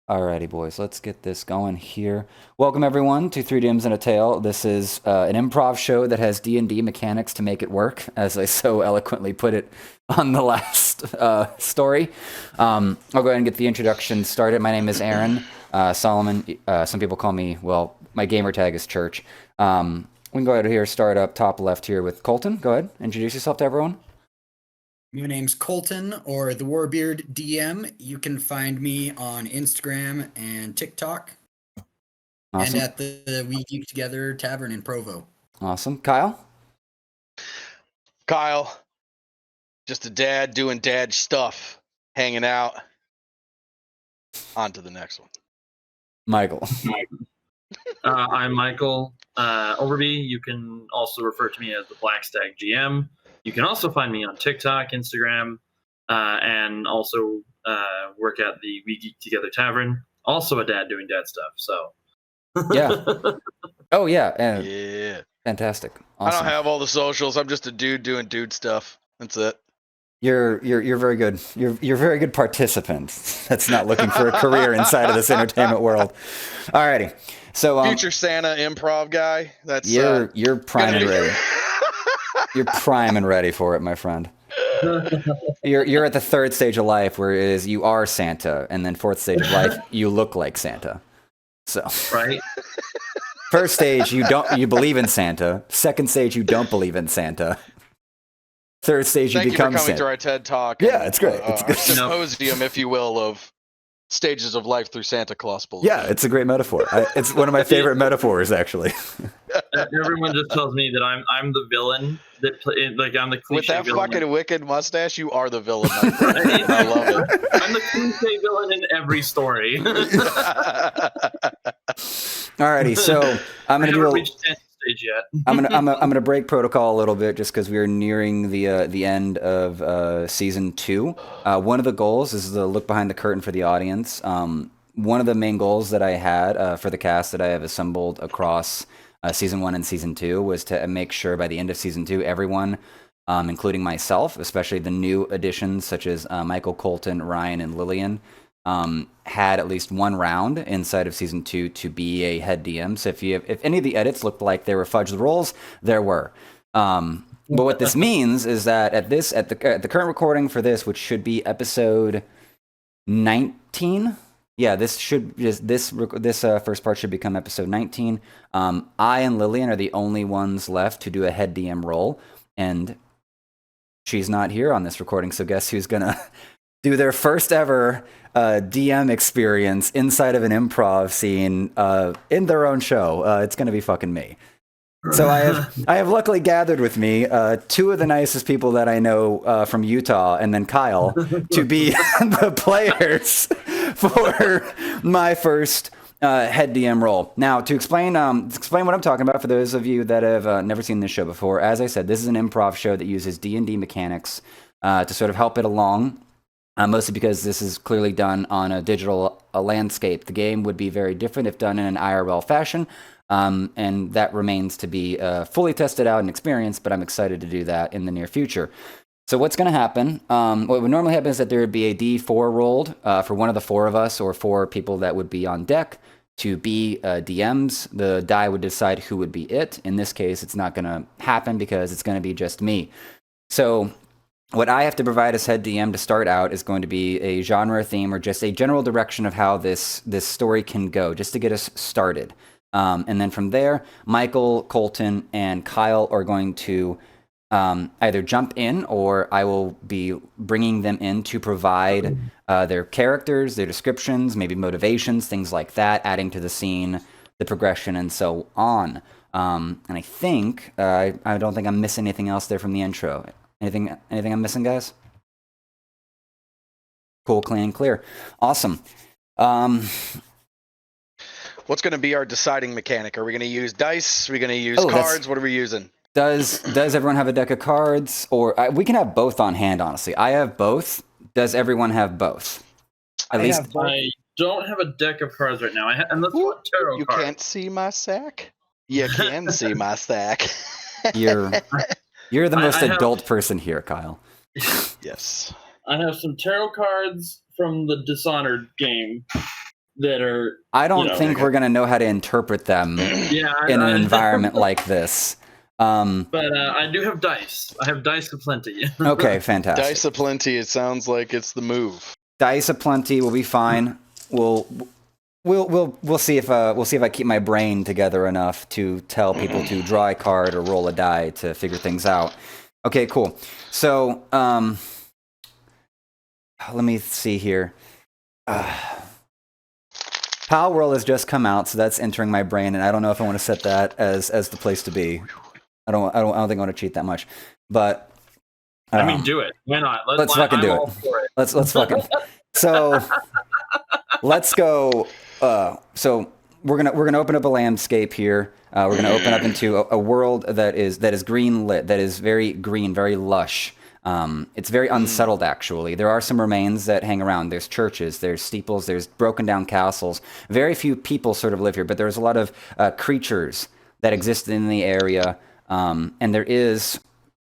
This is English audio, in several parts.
Alrighty, boys, let's get this going here. Welcome everyone to Three DMs and a Tale. This is an improv show that has D&D mechanics to make it work, as I so eloquently put it on the last story. I'll go ahead and get the introduction started. My name is Aaron Solomon. Some people call me, well, my gamer tag is Church. We can go ahead here, start up top left here with Colton. Go ahead, introduce yourself to everyone. My name's Colton, or the Warbeard DM. You can find me on Instagram and TikTok. Awesome. And at the We Geek Together Tavern in Provo. Awesome. Kyle? Kyle, just a dad doing dad stuff, hanging out. On to the next one. Michael. I'm Michael Overby. You can also refer to me as the Black Stag GM. You can also find me on TikTok, Instagram, and also work at the We Geek Together Tavern. Also a dad doing dad stuff. So yeah. Oh yeah. Yeah. Fantastic. Awesome. I don't Awesome. have all the socials. I'm just a dude doing dude stuff. That's it. You're very good. You're a very good participant that's not looking for a career inside of this entertainment world. Alrighty. So future Santa improv guy. That's you're prime and ready. You're prime and ready for it, my friend. You're at the third stage of life where it is you are Santa, and then fourth stage of life you look like Santa. So right. First stage you believe in Santa. Second stage you don't believe in Santa. Third stage you become Thank you for coming Santa. to our TED Talk. Yeah, it's great. It's good. Symposium, if you will, of stages of life through Santa Claus bullshit. Yeah, it's a great metaphor. It's one of my favorite metaphors, actually. Everyone just tells me that I'm the villain. I'm the cliche with that villain. fucking wicked mustache. You are the villain. My friend. I love it. I'm the cliche villain in every story. Alrighty, so I'm gonna do reached 10th stage yet. I'm gonna break protocol a little bit just because we are nearing the end of season 2. One of the goals is to look behind the curtain for the audience. One of the main goals that I had for the cast that I have assembled across season 1 and season 2 was to make sure by the end of season 2 everyone, including myself, especially the new additions such as Michael, Colton, Ryan, and Lillian, had at least one round inside of season 2 to be a head DM. So if any of the edits looked like they were fudged roles, there were. But what this means is that at the current recording for this, which should be episode 19. Yeah, this first part should become episode 19. I and Lillian are the only ones left to do a head DM role, and she's not here on this recording. So guess who's gonna do their first ever DM experience inside of an improv scene in their own show? It's gonna be fucking me. So I have luckily gathered with me two of the nicest people that I know from Utah, and then Kyle, to be the players for my first head DM role. Now, to explain what I'm talking about for those of you that have never seen this show before, as I said, this is an improv show that uses D&D mechanics to sort of help it along. Mostly because this is clearly done on a digital landscape. The game would be very different if done in an IRL fashion, and that remains to be fully tested out and experienced, but I'm excited to do that in the near future. So what's going to happen, what would normally happen is that there would be a D4 rolled for one of the 4 of us or 4 people that would be on deck to be DMs. The die would decide who would be it. In this case, it's not going to happen because it's going to be just me. So what I have to provide as head DM to start out is going to be a genre theme or just a general direction of how this story can go, just to get us started. And then from there, Michael, Colton, and Kyle are going to either jump in, or I will be bringing them in to provide their characters, their descriptions, maybe motivations, things like that, adding to the scene, the progression, and so on. And I think, I don't think I'm missing anything else there from the intro. Anything I'm missing, guys? Cool, clean, and clear. Awesome. What's going to be our deciding mechanic? Are we going to use dice? Are we going to use cards? What are we using? Does everyone have a deck of cards? Or we can have both on hand, honestly. I have both. Does everyone have both? I don't have a deck of cards right now. Unless you want tarot cards. You can't see my sack? You can see my stack. You're the most adult person here, Kyle. Yes. I have some tarot cards from the Dishonored game that are. I don't you know, think we're gonna know how to interpret them Yeah, in an environment like this. But I do have dice. I have dice aplenty. Okay, fantastic. Dice aplenty. It sounds like it's the move. Dice aplenty will be fine. We'll see if I keep my brain together enough to tell people to draw a card or roll a die to figure things out. Okay, cool. So let me see here. Palworld has just come out, so that's entering my brain, and I don't know if I want to set that as the place to be. I don't think I want to cheat that much, but I mean, do it. Why not? Let's fucking do it. Let's fucking. So let's go. So we're gonna open up a landscape here. We're gonna open up into a world that is green lit, that is very green, very lush. It's very unsettled, actually. There are some remains that hang around. There's churches, there's steeples, there's broken down castles. Very few people sort of live here, but there's a lot of creatures that exist in the area. And there is,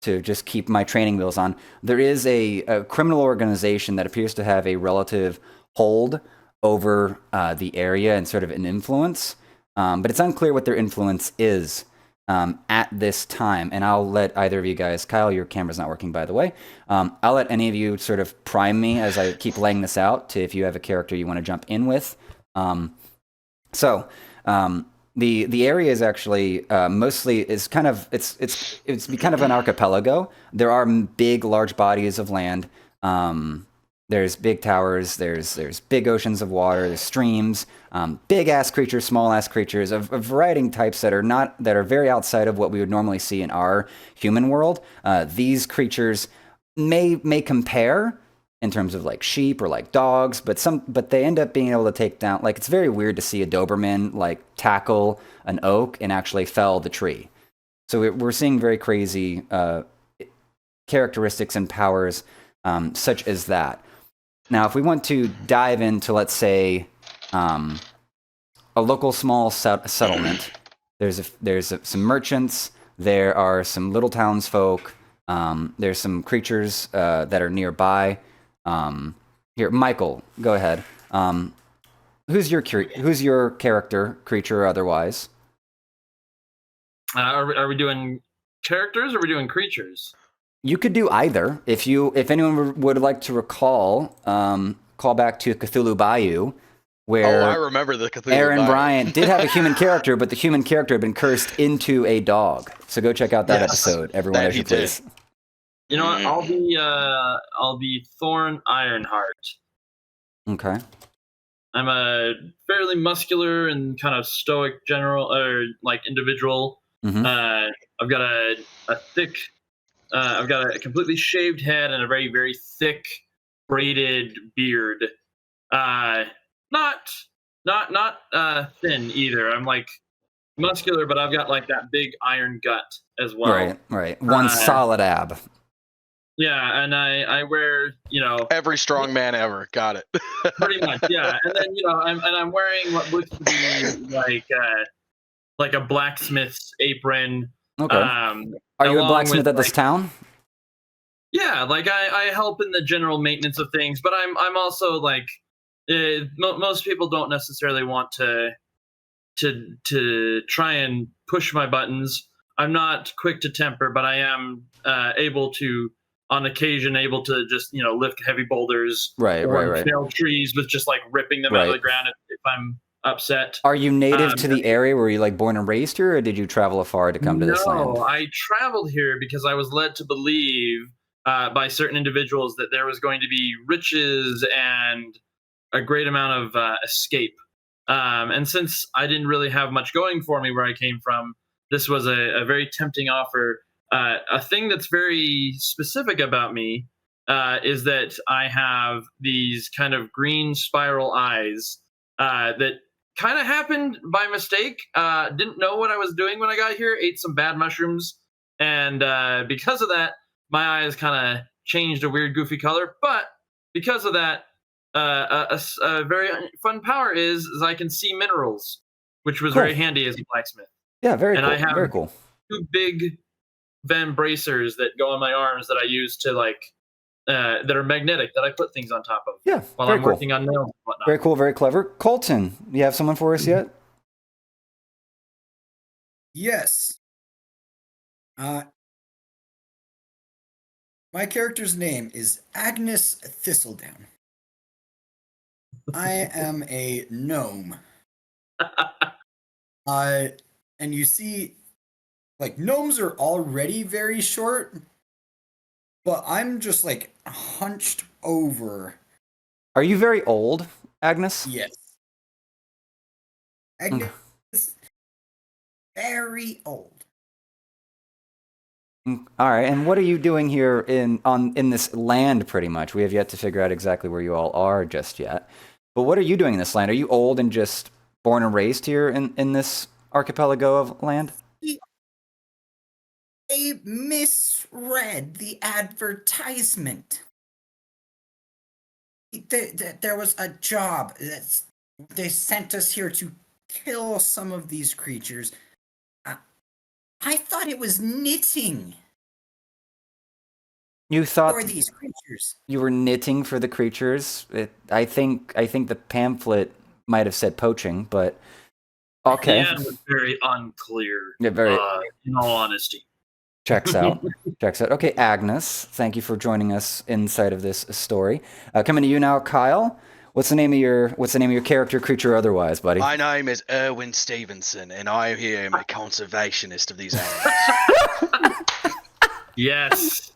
to just keep my training wheels on, there is a criminal organization that appears to have a relative hold over the area and sort of an influence. But it's unclear what their influence is at this time. And I'll let either of you guys, Kyle, your camera's not working, by the way. I'll let any of you sort of prime me as I keep laying this out to if you have a character you want to jump in with. The area is actually mostly is kind of it's kind of an archipelago. There are big, large bodies of land. There's big towers. There's big oceans of water. There's streams. Big ass creatures, small ass creatures of variety types that are very outside of what we would normally see in our human world. These creatures may compare in terms of like sheep or like dogs, but they end up being able to take down, like, it's very weird to see a Doberman like tackle an oak and actually fell the tree. So we're seeing very crazy characteristics and powers such as that. Now, if we want to dive into, let's say, a local small settlement, there's some merchants, there are some little townsfolk, there's some creatures that are nearby. Here, Michael, go ahead. Who's your character, creature or otherwise? Are we doing characters or are we doing creatures? You could do either. If anyone would like to recall, call back to Cthulhu Bayou, where I remember the Cthulhu Aaron Bayou. Bryant did have a human character, but the human character had been cursed into a dog. So go check out that episode, everyone, as you please. You know what? I'll be Thorn Ironheart. Okay. I'm a fairly muscular and kind of stoic general or like individual. Mm-hmm. I've got a thick. I've got a completely shaved head and a very, very thick braided beard. Not thin either. I'm like muscular, but I've got like that big iron gut as well. Right. One solid ab. Yeah, and I wear, every strong man ever. Got it. pretty much, yeah. And then I'm wearing what looks to be like a blacksmith's apron. Okay. Are you a blacksmith at this town? Yeah, like I help in the general maintenance of things, but I'm also like most people don't necessarily want to try and push my buttons. I'm not quick to temper, but I am on occasion able to just lift heavy boulders, right. fell trees with just like ripping them out of the ground if I'm upset. Are you native to the area? Were you like born and raised here, or did you travel afar to come to this land? No, I traveled here because I was led to believe by certain individuals that there was going to be riches and a great amount of escape. And since I didn't really have much going for me where I came from, this was a very tempting offer. A thing that's very specific about me is that I have these kind of green spiral eyes that kind of happened by mistake. Didn't know what I was doing when I got here. Ate some bad mushrooms. And because of that, my eyes kind of changed a weird, goofy color. But because of that, a very fun power is I can see minerals, which was very handy as a blacksmith. Yeah, very and cool. I have very cool. 2 big Van bracers that go on my arms that I use to like that are magnetic that I put things on top of. Yeah, while very I'm cool. working on nails and whatnot. Very cool, very clever. Colton, you have someone for us yet? Yes. My character's name is Agnes Thistledown. I am a gnome. And you see, like, gnomes are already very short, but I'm just like hunched over. Are you very old, Agnes? Yes. Agnes is very old. All right, and what are you doing here in this land? Pretty much, we have yet to figure out exactly where you all are just yet. But what are you doing in this land? Are you old and just born and raised here in this archipelago of land? They misread the advertisement. There was a job. They sent us here to kill some of these creatures. I thought it was knitting You thought for these creatures. you were knitting for the creatures. I think the pamphlet might have said poaching, but okay. The end was very unclear. Yeah, very. In all honesty. Checks out. Checks out. Okay, Agnes, thank you for joining us inside of this story. Coming to you now, Kyle. What's the name of your character, creature, or otherwise, buddy? My name is Erwin Stevenson, and I here am a conservationist of these animals. Yes.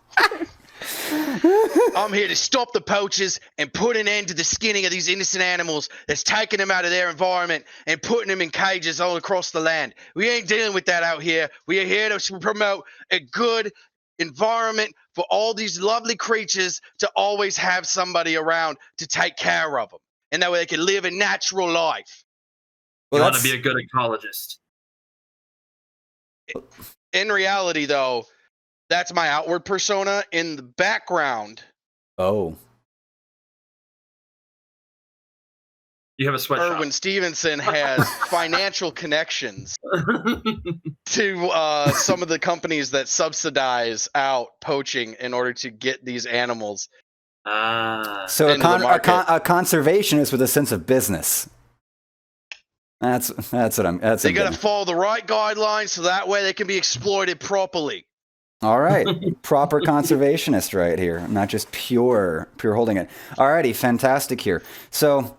I'm here to stop the poachers and put an end to the skinning of these innocent animals that's taking them out of their environment and putting them in cages all across the land. We ain't dealing with that out here. We are here to promote a good environment for all these lovely creatures to always have somebody around to take care of them. And that way they can live a natural life. You want to be a good ecologist. In reality, though, that's my outward persona. In the background, Oh. You have a sweatshop. Erwin Stevenson has financial connections to some of the companies that subsidize out poaching in order to get these animals. So a into the market. conservationist with a sense of business. That's what I'm. That's They what I'm got to getting. follow the right guidelines so that way they can be exploited properly. All right, proper conservationist right here, not just pure holding it. Alrighty, fantastic here. So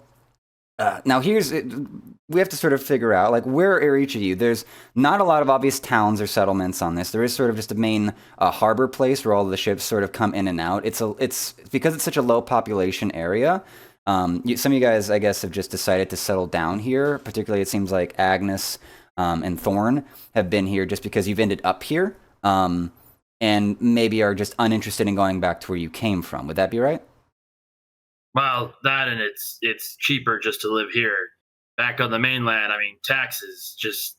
now we have to sort of figure out, like, where are each of you? There's not a lot of obvious towns or settlements on this. There is sort of just a main harbor place where all of the ships sort of come in and out. It's because it's such a low population area. Some of you guys, I guess, have just decided to settle down here. Particularly, it seems like Agnes and Thorn have been here just because you've ended up here. And maybe are just uninterested in going back to where you came from. Would that be right? Well, that and it's cheaper just to live here. Back on the mainland, I mean, taxes just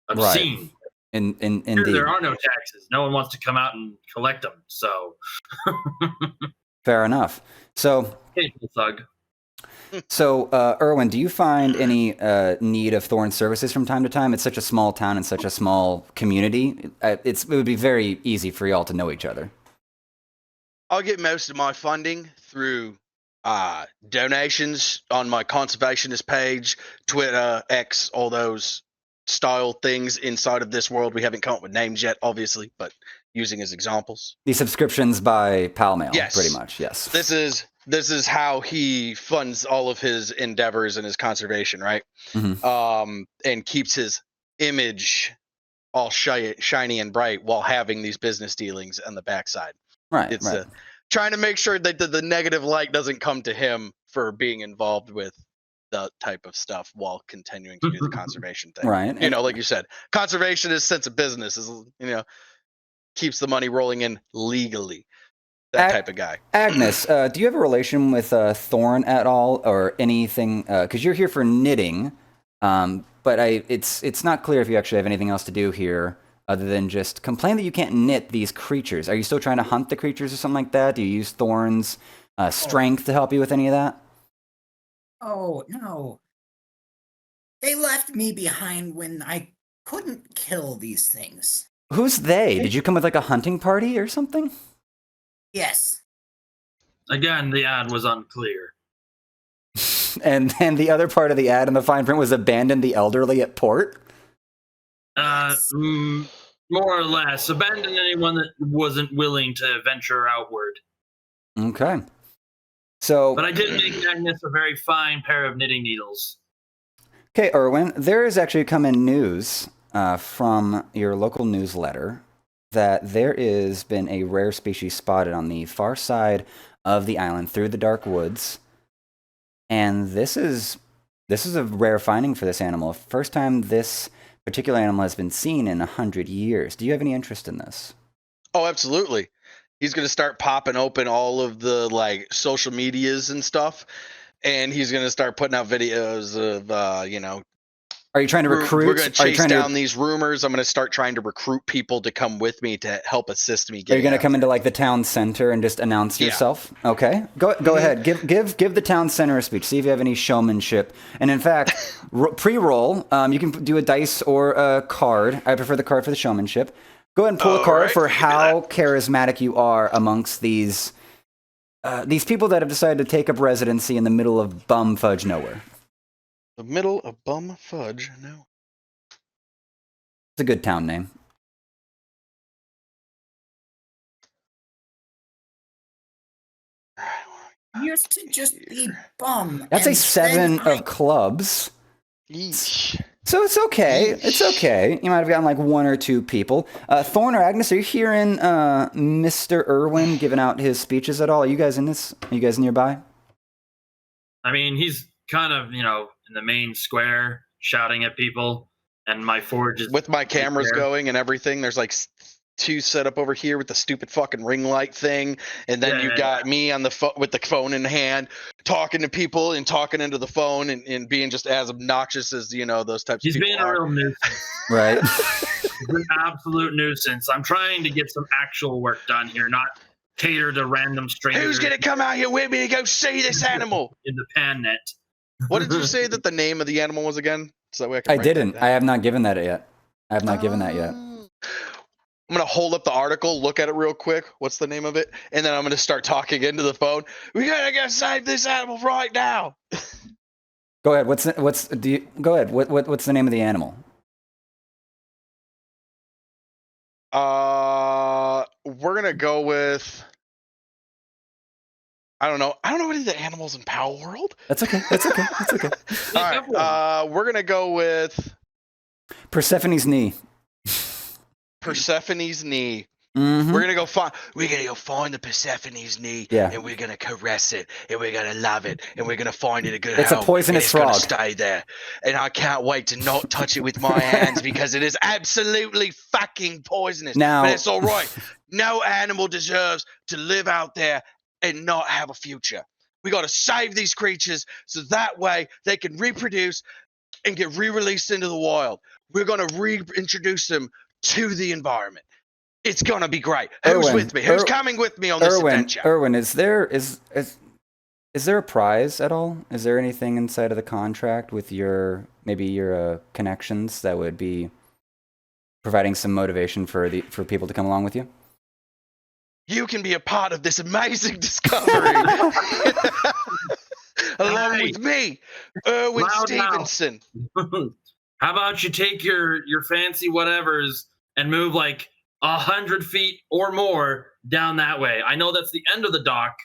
obscene. Right. Here, Indeed. there are no taxes. No one wants to come out and collect them. So Fair enough. So, occasional thug. So, Erwin, do you find any need of Thorn's services from time to time? It's such a small town and such a small community. It would be very easy for y'all to know each other. I'll get most of my funding through donations on my conservationist page, Twitter, X, all those style things inside of this world. We haven't come up with names yet, obviously, but using as examples. The subscriptions by Pal Mail, Yes. pretty much, yes. This is how he funds all of his endeavors and his conservation, right? Mm-hmm. And keeps his image all shiny and bright while having these business dealings on the backside. Right, It's right. trying to make sure that the negative light doesn't come to him for being involved with the type of stuff while continuing to do the conservation thing. Right. You know, like you said, conservationist sense of business is, keeps the money rolling in legally. That type of guy. Agnes, do you have a relation with Thorn at all, or anything? Because you're here for knitting, but it's not clear if you actually have anything else to do here other than just complain that you can't knit these creatures. Are you still trying to hunt the creatures or something like that? Do you use Thorn's strength to help you with any of that? Oh, no. They left me behind when I couldn't kill these things. Who's they? Did you come with like a hunting party or something? Yes. Again, the ad was unclear. And then the other part of the ad in the fine print was abandon the elderly at port. More or less. Abandon anyone that wasn't willing to venture outward. Okay. So, But I did make Agnes a very fine pair of knitting needles. okay, Erwin, there is actually come in news from your local newsletter that there is been a rare species spotted on the far side of the island through the dark woods. And this is a rare finding for this animal. First time this particular animal has been seen in 100 years. Do you have any interest in this? Oh, absolutely. He's going to start popping open all of the like social medias and stuff, and he's going to start putting out videos of Are you trying to recruit? We're going to Are you chase trying down to, these rumors. I'm going to start trying to recruit people to come with me to help assist me. Are you Getting going to out come into there. like the town center and just announce Yeah. yourself? Okay, go ahead. Give the town center a speech. See if you have any showmanship. And in fact, pre-roll. You can do a dice or a card. I prefer the card for the showmanship. Go ahead and pull a card Alright, for we can do how charismatic you are amongst these people that have decided to take up residency in the middle of bum fudge nowhere. The middle of bum fudge. No. It's a good town name. Used to just be bum. That's a and 7 then I- of clubs. Yeesh. So it's okay. It's okay. You might have gotten like 1 or 2 people. Thorn or Agnes, are you hearing Mr. Irwin giving out his speeches at all? Are you guys in this? Are you guys nearby? I mean, he's kind of, in the main square shouting at people, and my forge is With my cameras there. going and everything, there's like 2 set up over here with the stupid fucking ring light thing, and then you got me on the with the phone in hand, talking to people and talking into the phone and being just as obnoxious as those types He's of people being a real nuisance. Right. He's an absolute nuisance. I'm trying to get some actual work done here, not cater to random strangers. Who's gonna come out here with me to go see this animal? in the pan net? What did you say that the name of the animal was again? So that way I can I write that didn't. down. I have not given that yet. I have not given that yet. I'm gonna hold up the article, look at it real quick. What's the name of it? And then I'm gonna start talking into the phone. We gotta go save this animal right now. Go ahead. Go ahead. What's the name of the animal? We're gonna go with. I don't know any of the animals in Palworld. That's okay. That's okay. That's okay. All right. We're gonna go with Persephone's knee. Persephone's knee. Mm-hmm. We're gonna go find the Persephone's knee, Yeah. and we're gonna caress it, and we're gonna love it, and we're gonna find it a good It's a home, poisonous and it's frog. gonna stay there, and I can't wait to not touch it with my hands because it is absolutely fucking poisonous. Now- But it's all right. No animal deserves to live out there and not have a future. We got to save these creatures so that way they can reproduce and get re-released into the wild. We're gonna reintroduce them to the environment. It's gonna be great. Who's Irwin, with me? Who's coming with me on this adventure? Irwin, is there a prize at all? Is there anything inside of the contract with your connections that would be providing some motivation for people to come along with you? You can be a part of this amazing discovery. Along Hey. with me, Erwin Loud mouth. Stevenson. How about you take your fancy whatevers and move like 100 feet or more down that way? I know that's the end of the dock,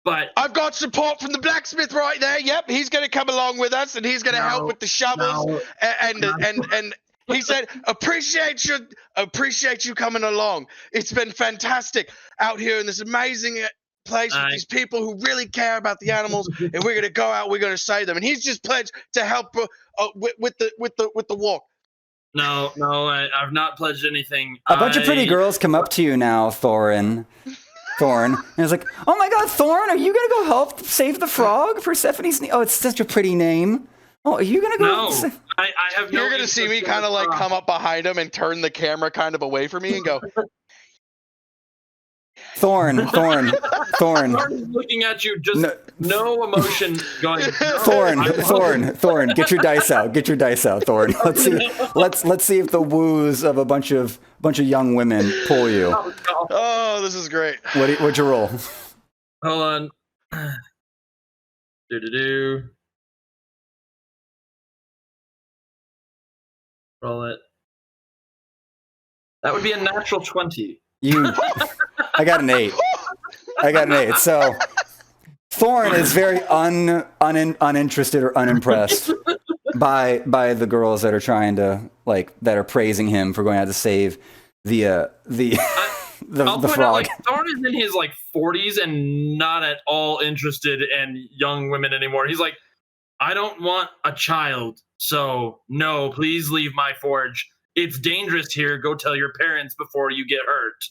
but I've got support from the blacksmith right there. Yep, he's going to come along with us, and he's going to help No, with the shovels. no. And he said, appreciate you coming along. It's been fantastic out here in this amazing place with these people who really care about the animals, and we're going to go out. We're going to save them. And he's just pledged to help with the walk. No, I've not pledged anything. A bunch of pretty girls come up to you now, Thorn. And it's like, oh my God, Thorn, are you gonna go help save the frog? Persephone's knee. Oh, it's such a pretty name. Oh, are you gonna go? No, I have no. You're going to see me kind of like come up behind him and turn the camera kind of away from me and go, Thorn. Thorn's looking at you, just no emotion going. Thorn. Get your dice out, Thorn. Let's see if the woos of a bunch of young women pull you. Oh, no. oh, this is great. What'd you roll? Hold on. Do. Roll it. That would be a natural 20. I got an 8. So Thorn is very uninterested or unimpressed by the girls that are trying to that are praising him for going out to save the frog. Out, Thorn is in his 40s and not at all interested in young women anymore. He's like, I don't want a child, so no, please leave my forge. It's dangerous here. Go tell your parents before you get hurt.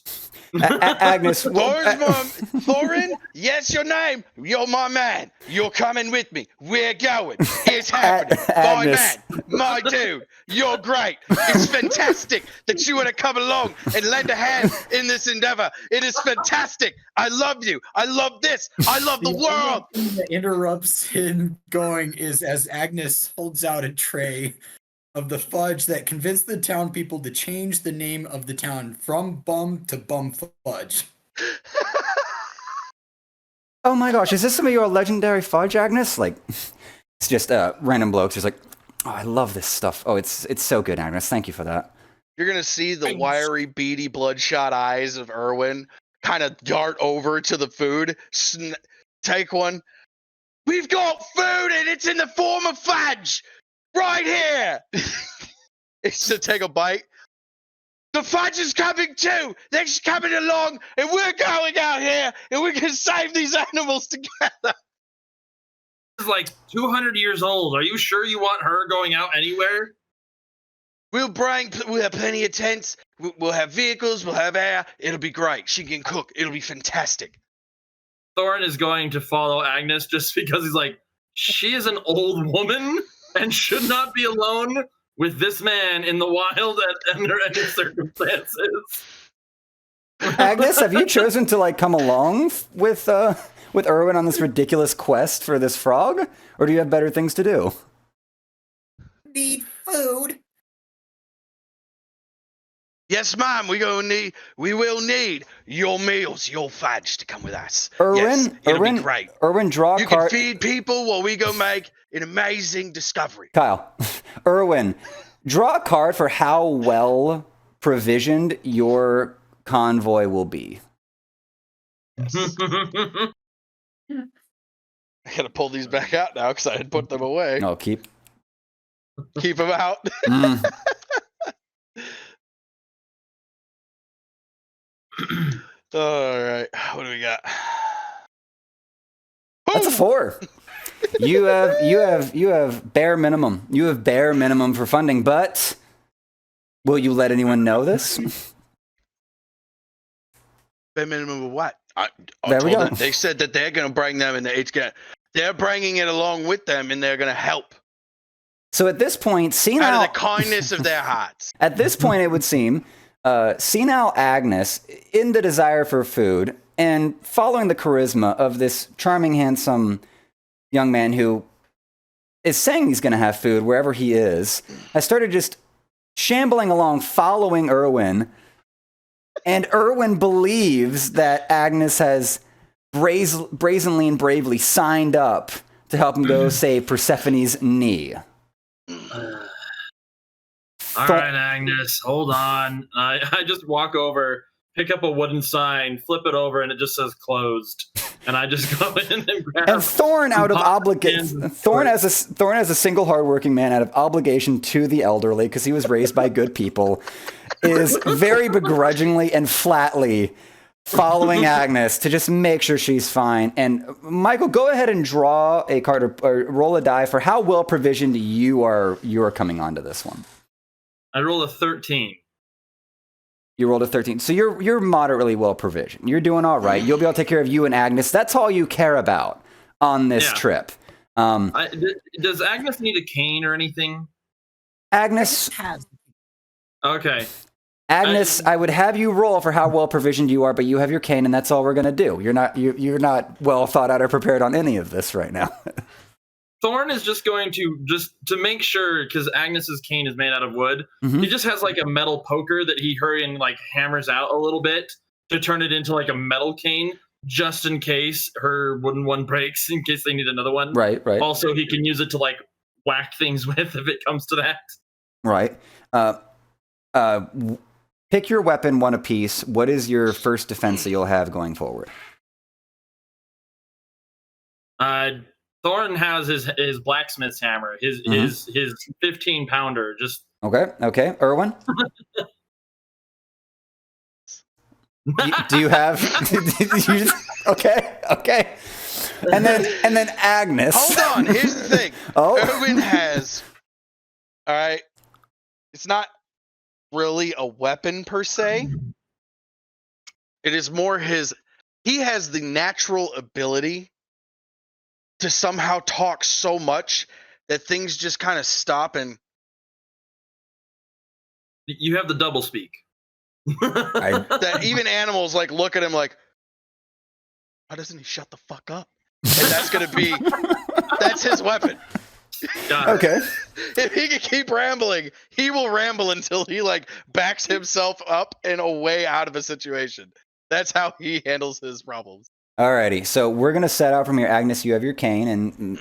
Agnes. Thor's mom. Thorin, yes, your name. You're my man. You're coming with me. We're going. It's happening. My man. My dude. You're great. It's fantastic that you would have come along and lend a hand in this endeavor. It is fantastic. I love you. I love this. I love the world. Only thing that interrupts him going is as Agnes holds out a tray of the fudge that convinced the town people to change the name of the town from Bum to Bum Fudge. Oh my gosh, is this some of your legendary fudge, Agnes? It's just random blokes just oh, I love this stuff. Oh, it's so good, Agnes. Thank you for that. You're going to see the wiry, beady, bloodshot eyes of Erwin kind of dart over to the food. Take one. We've got food and it's in the form of fudge! Right here! It's to take a bite. The fudge is coming too! They're coming along and we're going out here and we can save these animals together! This is 200 years old. Are you sure you want her going out anywhere? We'll have plenty of tents. We'll have vehicles. We'll have air. It'll be great. She can cook. It'll be fantastic. Thorin is going to follow Agnes just because he's she is an old woman and should not be alone with this man in the wild under any circumstances. Agnes, have you chosen to come along with Erwin on this ridiculous quest for this frog, or do you have better things to do? Need food. Yes, ma'am. We will need your meals, your fudge to come with us. Erwin, yes, it'll be great. Erwin, draw a You card. can feed people while we go make an amazing discovery. Kyle, Erwin, draw a card for how well provisioned your convoy will be. I gotta pull these back out now because I had put them away. No, keep them out. All right, what do we got? That's a 4. You have bare minimum. You have bare minimum for funding, but will you let anyone know this? Bare minimum of what? There we go. They said that they're going to bring them, and they're bringing it along with them, and they're going to help. So at this point, out of the kindness of their hearts. At this point, it would seem, senile Agnes, in the desire for food, and following the charisma of this charming, handsome young man who is saying he's going to have food wherever he is, has started just shambling along, following Erwin. And Erwin believes that Agnes has brazenly and bravely signed up to help him go save Persephone's knee. All right, Agnes, hold on. I just walk over, pick up a wooden sign, flip it over, and it just says closed. And I just go in and grab. And Thorn, out of obligation, Thorn as a single hardworking man, out of obligation to the elderly, because he was raised by good people, is very begrudgingly and flatly following Agnes to just make sure she's fine. And Michael, go ahead and draw a card or roll a die for how well provisioned you are coming onto this one. I rolled a 13. You rolled a 13. So you're moderately well provisioned. You're doing all right. You'll be able to take care of you and Agnes. That's all you care about on this trip. Does Agnes need a cane or anything? Agnes has. Okay. Agnes, I would have you roll for how well provisioned you are, but you have your cane, and that's all we're gonna do. You're not well thought out or prepared on any of this right now. Thorn is just going to make sure, because Agnes's cane is made out of wood. Mm-hmm. He just has like a metal poker that he hurry and like hammers out a little bit to turn it into like a metal cane. just in case her wooden one breaks, in case they need another one. Right. Also, he can use it to like whack things with if it comes to that. Right. Pick your weapon one apiece. What is your first defense that you'll have going forward? Thorn has his blacksmith's hammer, his 15-pounder. Just okay. Erwin, do you have? Okay. And then Agnes. Hold on. Here's the thing. Erwin has. All right. It's not really a weapon per se. It is more his. He has the natural ability to somehow talk so much that things just kind of stop and. You have the double speak. That even animals like look at him like, why doesn't he shut the fuck up? And that's his weapon. Okay. If he can keep rambling, he will ramble until he like backs himself up and away out of a situation. That's how he handles his problems. Alrighty, so we're gonna set out from here. Agnes, you have your cane, and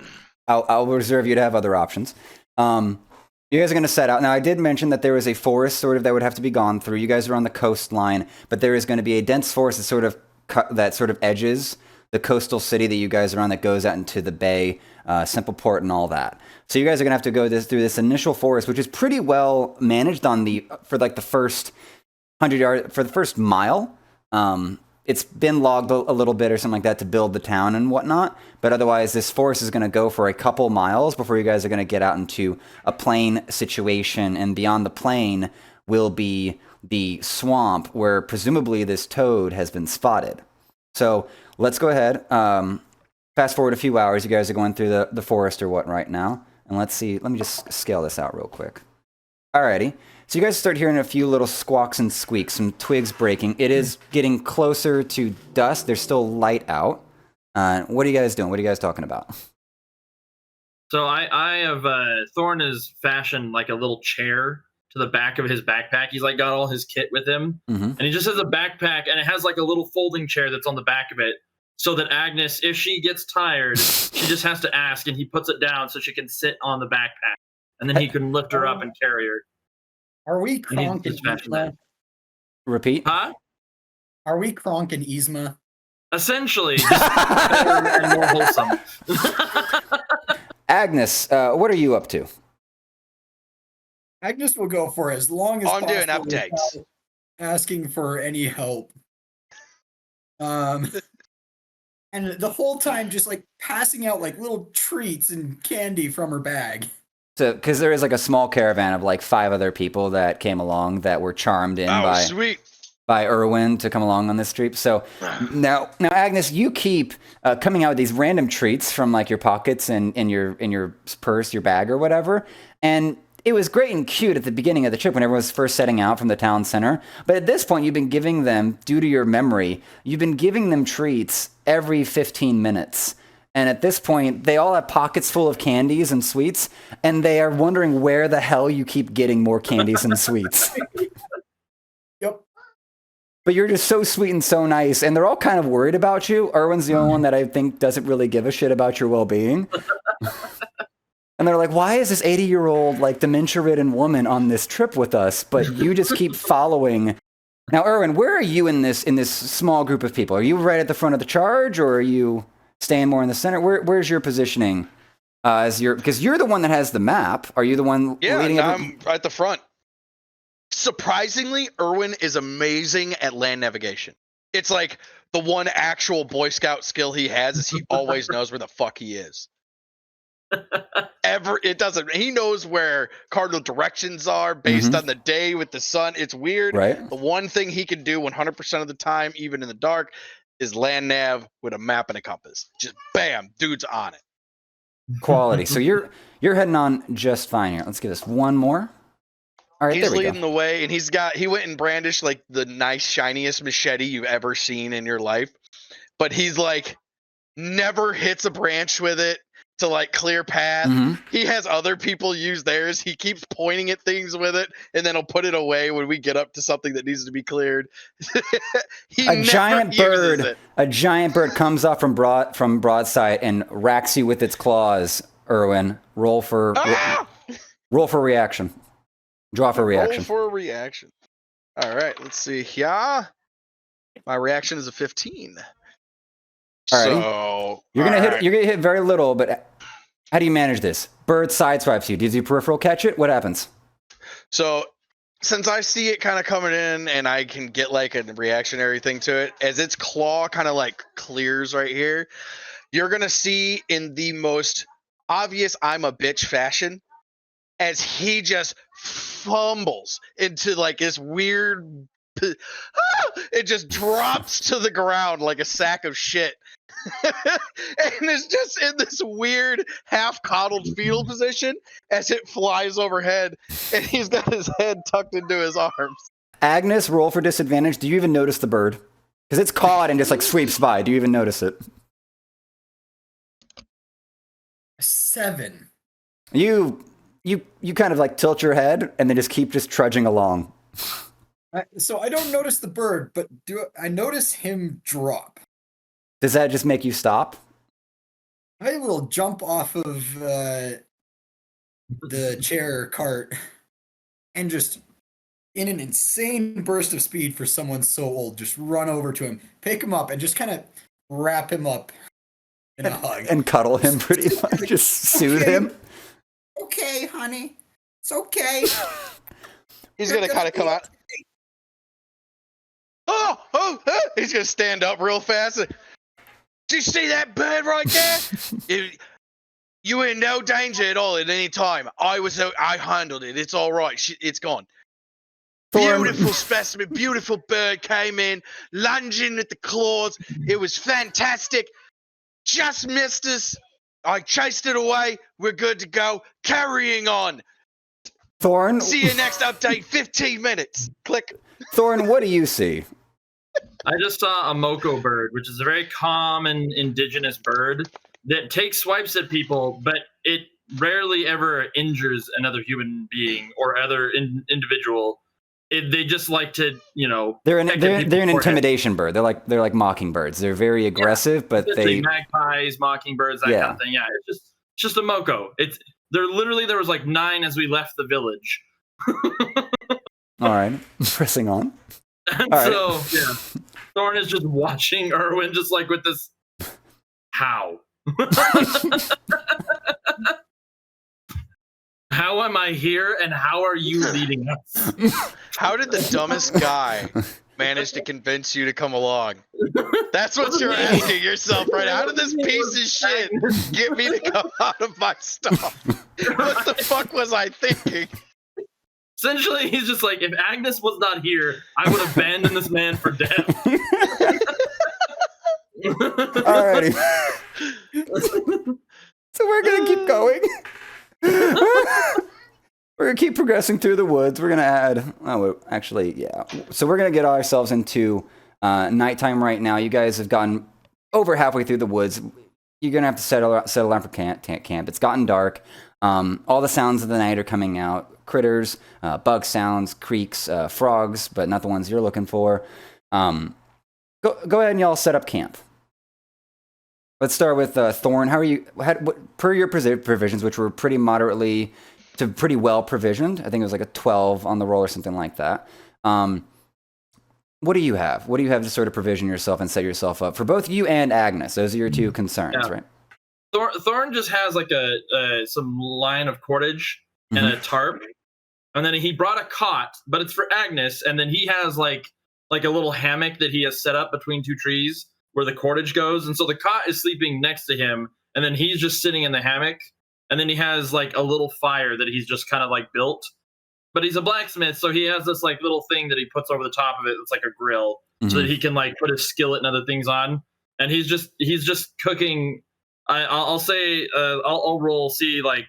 I'll reserve you to have other options. You guys are going to set out. Now, I did mention that there was a forest sort of that would have to be gone through. You guys are on the coastline, but there is going to be a dense forest that sort of edges the coastal city that you guys are on, that goes out into the bay, Simple Port, and all that. So you guys are going to have to go through this initial forest, which is pretty well managed for the first 100 yards, for the first mile. It's been logged a little bit or something like that to build the town and whatnot. But otherwise, this forest is going to go for a couple miles before you guys are going to get out into a plain situation. And beyond the plain will be the swamp where presumably this toad has been spotted. So let's go ahead. Fast forward a few hours. You guys are going through the forest or what right now. And let's see. Let me just scale this out real quick. Alrighty. So you guys start hearing a few little squawks and squeaks, some twigs breaking. It is getting closer to dusk. There's still light out. What are you guys doing? What are you guys talking about? So I have Thorn has fashioned like a little chair to the back of his backpack. He's like got all his kit with him, and he just has a backpack, and it has like a little folding chair that's on the back of it, so that Agnes, if she gets tired, she just has to ask, and he puts it down so she can sit on the backpack, and then he can lift her up and carry her. Are we Kronk and Yzma? Repeat? Huh? Are we Kronk and Yzma? Essentially, just better and more wholesome. Agnes, what are you up to? Agnes will go for as long as I'm possible doing updates. without asking for any help. And the whole time just like passing out like little treats and candy from her bag. So, because there is like a small caravan of like 5 other people that came along that were charmed in by Erwin to come along on this trip. So now Agnes, you keep coming out with these random treats from like your pockets and in your purse, your bag or whatever. And it was great and cute at the beginning of the trip when everyone was first setting out from the town center. But at this point, you've been giving them, due to your memory, you've been giving them treats every 15 minutes. And at this point, they all have pockets full of candies and sweets, and they are wondering where the hell you keep getting more candies and sweets. Yep. But you're just so sweet and so nice, and they're all kind of worried about you. Erwin's the only one that I think doesn't really give a shit about your well-being. And they're like, why is this 80-year-old, like, dementia-ridden woman on this trip with us? But you just keep following. Now, Erwin, where are you in this small group of people? Are you right at the front of the charge, or are you staying more in the center? Where's your positioning? Because you're the one that has the map. Are you the one leading it? I'm at the front. Surprisingly, Erwin is amazing at land navigation. It's like the one actual Boy Scout skill he has is he always knows where the fuck he is. He knows where cardinal directions are based on the day with the sun. It's weird. Right. The one thing he can do 100% of the time, even in the dark, is land nav with a map and a compass. Just bam, dude's on it. Quality. So you're heading on just fine here. Let's give this one more. All right, He's there we leading go. the way, and he went and brandished like the nice shiniest machete you've ever seen in your life. But he's like never hits a branch with it. to like clear path. Mhm. He has other people use theirs. He keeps pointing at things with it, and then he'll put it away when we get up to something that needs to be cleared. He A never giant uses bird, it. a giant bird comes up from broadside and racks you with its claws. Irwin, roll for Ah! reaction. Draw for reaction. Roll for a reaction. All right, let's see. Yeah, my reaction is a 15. Alrighty. So You're gonna all hit. right. You're gonna hit very little, but how do you manage this? Bird sideswipes you. Does your peripheral catch it? What happens? So since I see it kind of coming in and I can get like a reactionary thing to it, as its claw kind of like clears right here, you're going to see in the most obvious I'm a bitch fashion as he just fumbles into like this weird, it just drops to the ground like a sack of shit. And it's just in this weird half coddled fetal position as it flies overhead, and he's got his head tucked into his arms. Agnes, roll for disadvantage. Do you even notice the bird? Because it's caught and just like sweeps by. Do you even notice it? 7. You kind of like tilt your head and then just keep trudging along. So I don't notice the bird, but I notice him drop? Does that just make you stop? I will jump off of the chair cart and just, in an insane burst of speed for someone so old, just run over to him, pick him up, and just kind of wrap him up in a hug. And cuddle him pretty much. Just soothe him. Okay, honey. It's okay. He's going to kind of come out. Oh, he's going to stand up real fast. Did you see that bird right there? You were in no danger at all at any time. I handled it. It's all right. It's gone. Beautiful specimen, beautiful bird came in, lunging at the claws. It was fantastic. Just missed us. I chased it away. We're good to go. Carrying on. Thorn. See you next update, 15 minutes. Click. Thorn, what do you see? I just saw a moko bird, which is a very common indigenous bird that takes swipes at people, but it rarely ever injures another human being or other individual. They just like to, They're an forehead. intimidation bird. They're like mockingbirds. They're very aggressive, but they magpies, mockingbirds, that kind of thing. Yeah, it's just a moko. There was like 9 as we left the village. All right, pressing on. And all so yeah, Thorn is just watching Irwin, just like with this. How? How am I here, and how are you leading us? How did the dumbest guy manage to convince you to come along? That's what you're asking yourself right now. How did this piece of shit get me to come out of my stuff? What the fuck was I thinking? Essentially, he's just like, if Agnes was not here, I would abandon this man for death. Alrighty. So we're gonna keep going. We're gonna keep progressing through the woods. We're gonna add. Oh, actually, yeah. So we're gonna get ourselves into nighttime right now. You guys have gotten over halfway through the woods. You're gonna have to settle down for camp. It's gotten dark. All the sounds of the night are coming out. Critters, bug sounds, creaks, frogs, but not the ones you're looking for. Go ahead and y'all set up camp. Let's start with Thorn. How are you? Per your provisions, which were pretty moderately to pretty well provisioned. I think it was like a 12 on the roll or something like that. What do you have? What do you have to sort of provision yourself and set yourself up for both you and Agnes? Those are your two concerns, right? Thorn just has like some line of cordage and a tarp, and then he brought a cot, but it's for Agnes, and then he has like a little hammock that he has set up between two trees where the cordage goes, and so the cot is sleeping next to him, and then he's just sitting in the hammock, and then he has like a little fire that he's just kind of like built, but he's a blacksmith, so he has this like little thing that he puts over the top of it. It's like a grill, so that he can like put his skillet and other things on, and he's just cooking. I'll say I'll roll see like.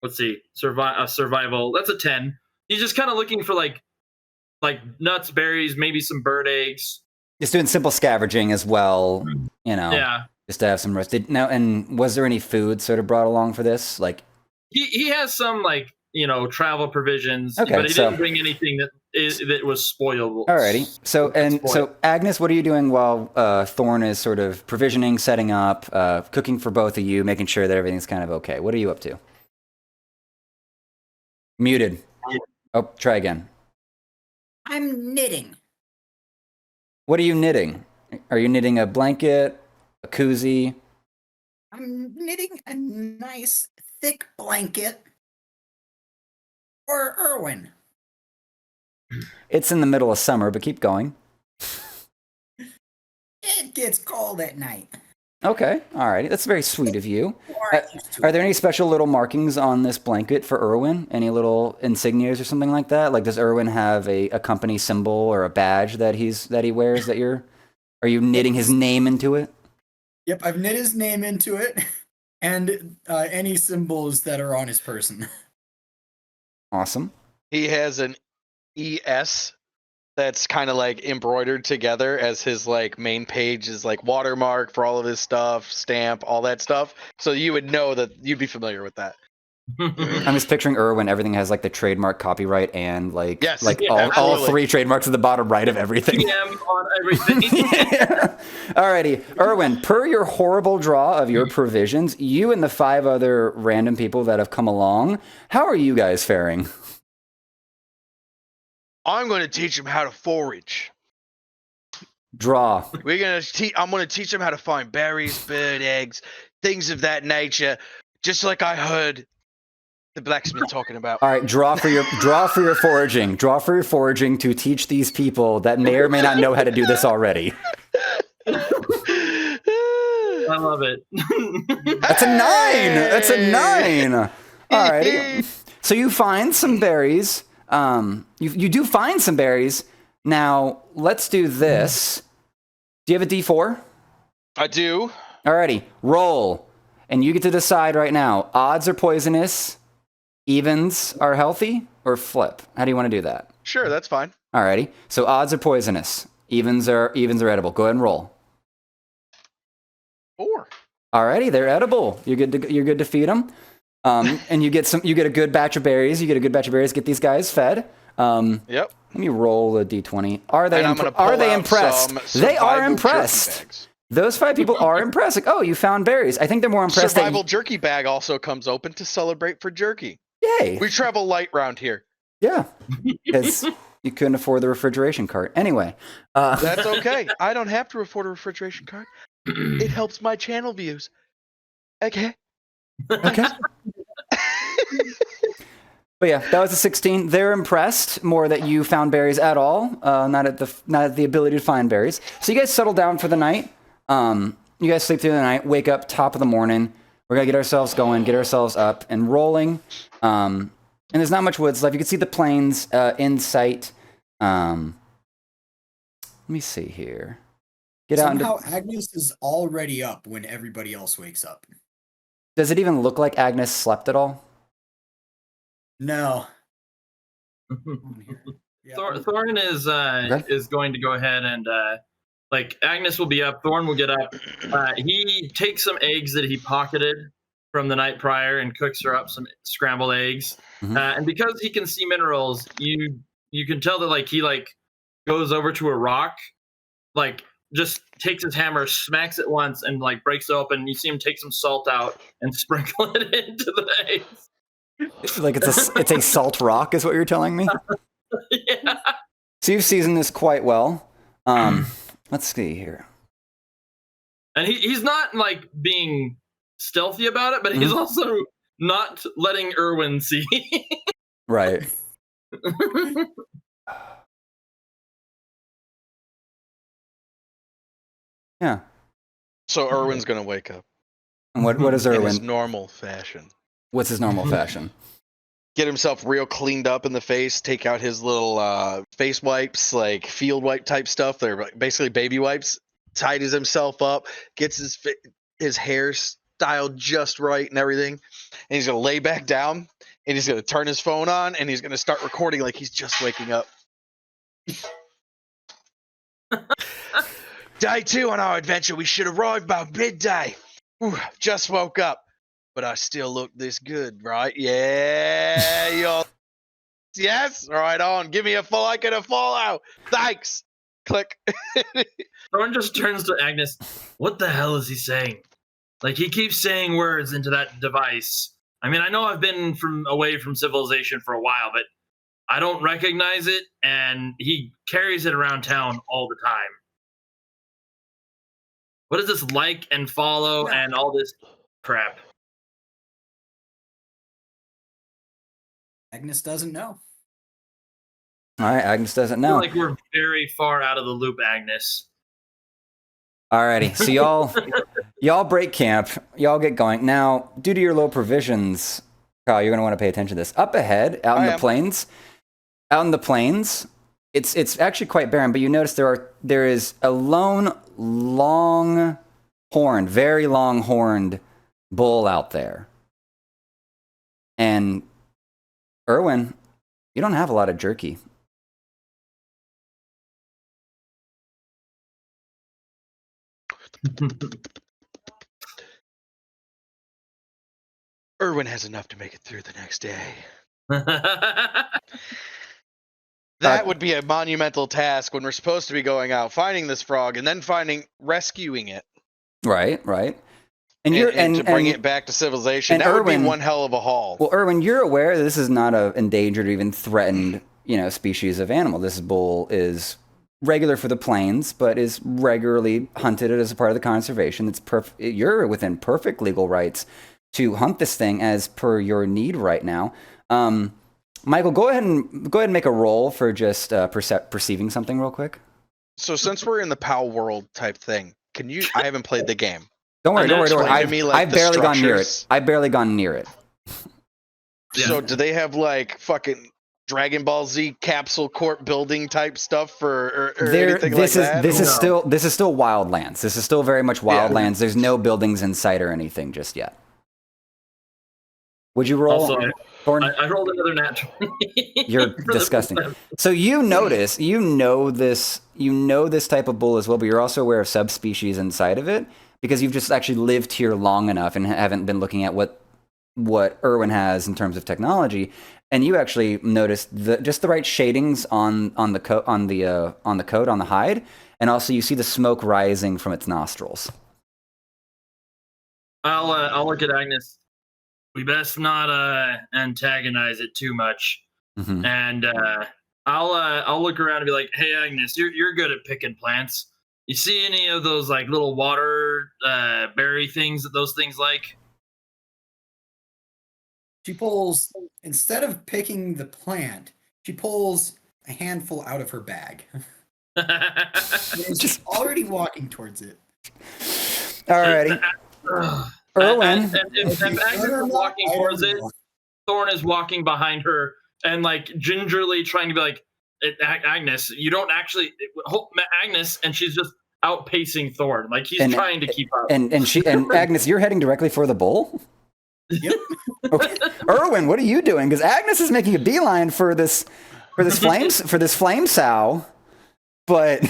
Let's see, survival. That's a 10. He's just kind of looking for like nuts, berries, maybe some bird eggs. Just doing simple scavenging as well, Yeah. Just to have some rest. And was there any food sort of brought along for this? Like, He has some like travel provisions, Okay, but he so- didn't bring anything that was spoilable. alrighty. So Agnes, what are you doing while Thorn is sort of provisioning, setting up, cooking for both of you, making sure that everything's kind of okay? What are you up to? Muted. Oh, try again. I'm knitting. What are you knitting? Are you knitting a blanket, a koozie? I'm knitting a nice thick blanket for Erwin. It's in the middle of summer, but keep going. It gets cold at night. Okay, alrighty. That's very sweet of you. Or used to Are there any special little markings on this blanket for Erwin? Any little insignias or something like that? Like, does Erwin have a company symbol or a badge that he wears that are you knitting his name into it? Yep, I've knit his name into it, and any symbols that are on his person. Awesome. He has an ES that's kind of like embroidered together as his like main page is like watermark for all of his stuff, stamp, all that stuff. So you would know that you'd be familiar with that. I'm just picturing Erwin. Everything has like the trademark copyright and like Yes, like yeah, all absolutely. 3 trademarks at the bottom right of everything. PM on everything. Alrighty, Erwin, per your horrible draw of your provisions, you and the 5 other random people that have come along, how are you guys faring? I'm going to teach him how to forage. Draw. I'm going to teach him how to find berries, bird eggs, things of that nature, just like I heard the blacksmith talking about. All right, draw for your foraging. Draw for your foraging to teach these people that may or may not know how to do this already. I love it. That's a 9. That's a 9. All righty. So you find some berries. You do find some berries. Now let's do this. Do you have a D4? I do. Alrighty, roll, and you get to decide right now. Odds are poisonous. Evens are healthy, or flip. How do you want to do that? Sure, that's fine. Alrighty. So odds are poisonous. Evens are edible. Go ahead and roll. 4. Alrighty, they're edible. You're good to feed them. And you get a good batch of berries. Get these guys fed. Yep. Let me roll a d20. Are they And I'm gonna pull out impressed? some They are survival impressed. jerky bags. Those 5 people are impressed. Like, oh, you found berries. I think they're more impressed. Survival jerky bag also comes open to celebrate for jerky. Yay! We travel light round here. Yeah, because you couldn't afford the refrigeration cart. Anyway, That's okay. I don't have to afford a refrigeration cart. It helps my channel views. Okay. okay. But yeah, that was a 16. They're impressed more that you found berries at all, not at the ability to find berries. So you guys settle down for the night. You guys sleep through the night, wake up top of the morning. We're gonna get ourselves going, get ourselves up and rolling. And there's not much woods left. You can see the plains in sight. Let me see here. Get out. Somehow Agnes is already up when everybody else wakes up. Does it even look like Agnes slept at all? No. Yeah. Thorn is going to go ahead and like Agnes will be up. Thorn will get up. He takes some eggs that he pocketed from the night prior and cooks her up some scrambled eggs. Mhm. And because he can see minerals, you can tell that like he like goes over to a rock, like just takes his hammer, smacks it once, and like breaks it open. You see him take some salt out and sprinkle it into the eggs. Like it's a salt rock, is what you're telling me? Yeah. So you've seasoned this quite well. Let's see here. And he's not like being stealthy about it, but he's also not letting Erwin see. Right. Yeah. So Erwin's gonna wake up. And what is In his Erwin? normal fashion. What's his normal fashion? Get himself real cleaned up in the face, take out his little face wipes, like field wipe type stuff. They're basically baby wipes. Tidies himself up, gets his hair styled just right and everything. And he's gonna lay back down and he's gonna turn his phone on and he's gonna start recording like he's just waking up. Day 2 on our adventure. We should arrive by midday. Just woke up, but I still look this good, right? Yeah, y'all. Yes, right on. Give me a like and a follow. Thanks. Click. Thorn just turns to Agnes. What the hell is he saying? Like, he keeps saying words into that device. I mean, I know I've been away from civilization for a while, but I don't recognize it, and he carries it around town all the time. What is this like and follow and all this crap? Agnes doesn't know. All right, Agnes doesn't I feel know. like we're very far out of the loop, Agnes. Alrighty, so y'all break camp, y'all get going. Now, due to your low provisions, Kyle, you're gonna want to pay attention to this. Up ahead, out in the plains, it's actually quite barren, but you notice there is a lone, very long horned bull out there. And Erwin, you don't have a lot of jerky. Erwin has enough to make it through the next day. That's That would be a monumental task when we're supposed to be going out, finding this frog, and then rescuing it. Right. And to bring it back to civilization. and That would Erwin- be one hell of a haul. Well, Erwin, you're aware that this is not an endangered or even threatened, species of animal. This bull is regular for the plains, but is regularly hunted as a part of the conservation. You're within perfect legal rights to hunt this thing as per your need right now. Michael, go ahead and make a roll for just perceiving something real quick. So since we're in the Palworld type thing, I haven't played the game. Don't worry. Explain to me, like, I've the barely gone near it. structures. I've barely gone near it. Yeah. So do they have like fucking Dragon Ball Z capsule court building type stuff or anything like that? This is still wildlands. This is still very much wildlands. There's no buildings in sight or anything just yet. Would you roll? Also, Thorn? I rolled another nat 20. You're disgusting. So you know this type of bull as well, but you're also aware of subspecies inside of it because you've just actually lived here long enough and haven't been looking at what Erwin has in terms of technology, and you actually noticed just the right shadings on the coat on the hide, and also you see the smoke rising from its nostrils. I'll look at Agnes. We best not antagonize it too much, Mm-hmm. and I'll look around and be like, "Hey, Agnes, you're good at picking plants. You see any of those like little water berry things that those things like?" She pulls, instead of picking the plant, she pulls a handful out of her bag. And is just already walking towards it. Alrighty, Erwin. And if Agnes is walking towards it, Thorn is walking behind her and like gingerly trying to be like, Agnes, you don't actually, Agnes, and she's just outpacing Thorn. Like he's trying to keep up. And Agnes, you're heading directly for the bull? Yep. Okay. Erwin, what are you doing? Because Agnes is making a beeline for this flame sow, but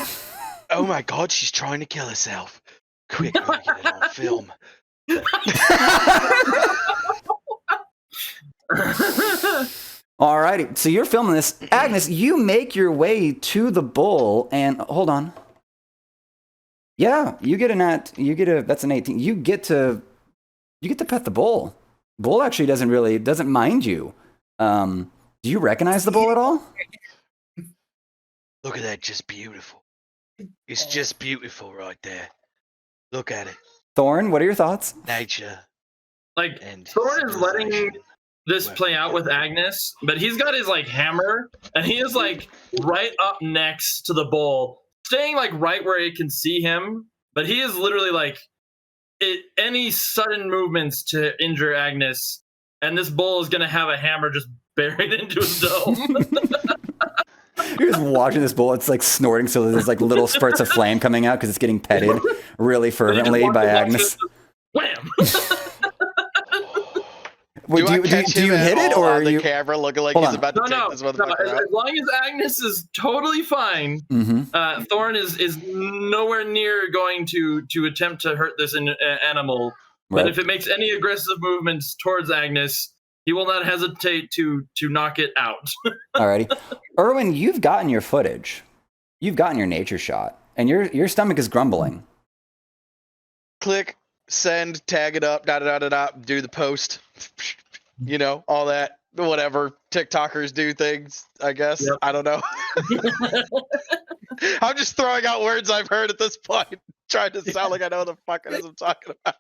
Oh my god, she's trying to kill herself. Quick, let me get it on film. Alrighty, so you're filming this. Agnes, you make your way to the bull, and hold on. Yeah, that's an 18. You get to pet the bull. Bull actually doesn't mind you. Do you recognize the bull at all? Look at that, just beautiful. It's just beautiful right there. Look at it. Thorn, what are your thoughts? Nature. Like And Thorn is letting civilization. this play out with Agnes, but he's got his like hammer, and he is like right up next to the bull, staying like right where it can see him. But he is literally like any sudden movements to injure Agnes, and this bull is gonna have a hammer just buried into his dome. You're just watching this bull. It's like snorting, so there's like little spurts of flame coming out because it's getting petted really fervently by Agnes. Wham! Wait, do you hit it, or on the you? camera looking like Hold he's on. about to take No. this motherfucker As out? long as Agnes is totally fine, Mm-hmm. Thorn is nowhere near going to attempt to hurt this animal. But Right. if it makes any aggressive movements towards Agnes, he will not hesitate to knock it out. Alrighty, Erwin, you've gotten your footage. You've gotten your nature shot, and your stomach is grumbling. Click, send, tag it up, do the post. You know, all that, whatever TikTokers do things, I guess. Yep. I don't know. I'm just throwing out words I've heard at this point, trying to sound like I know what the fuck it is I'm talking about.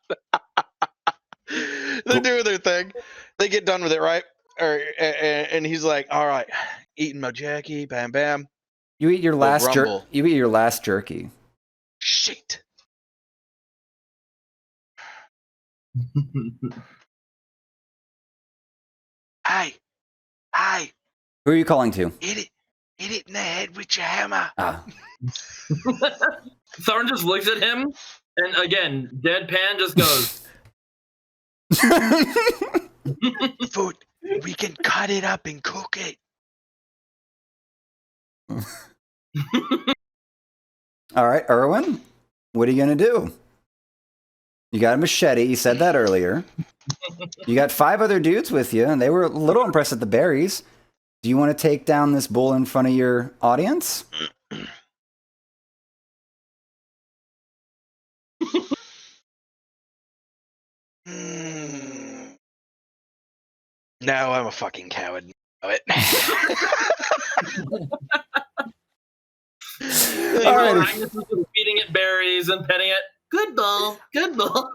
They're doing their thing. They get done with it, right? And he's like, all right, eating my jerky, bam, bam. You eat your last rumble. You eat your last jerky. Shit. Hey, Who are you calling to? hit it in the head with your hammer. Ah. Thorn just looks at him, and again, deadpan just goes. Food, we can cut it up and cook it. All right, Erwin, what are you gonna do? You got a machete. You said that earlier. You got 5 other dudes with you, and they were a little impressed at the berries. Do you want to take down this bull in front of your audience? No, I'm a fucking coward. Know it. All right. Agnes is just feeding it berries and petting it. Good ball, good ball.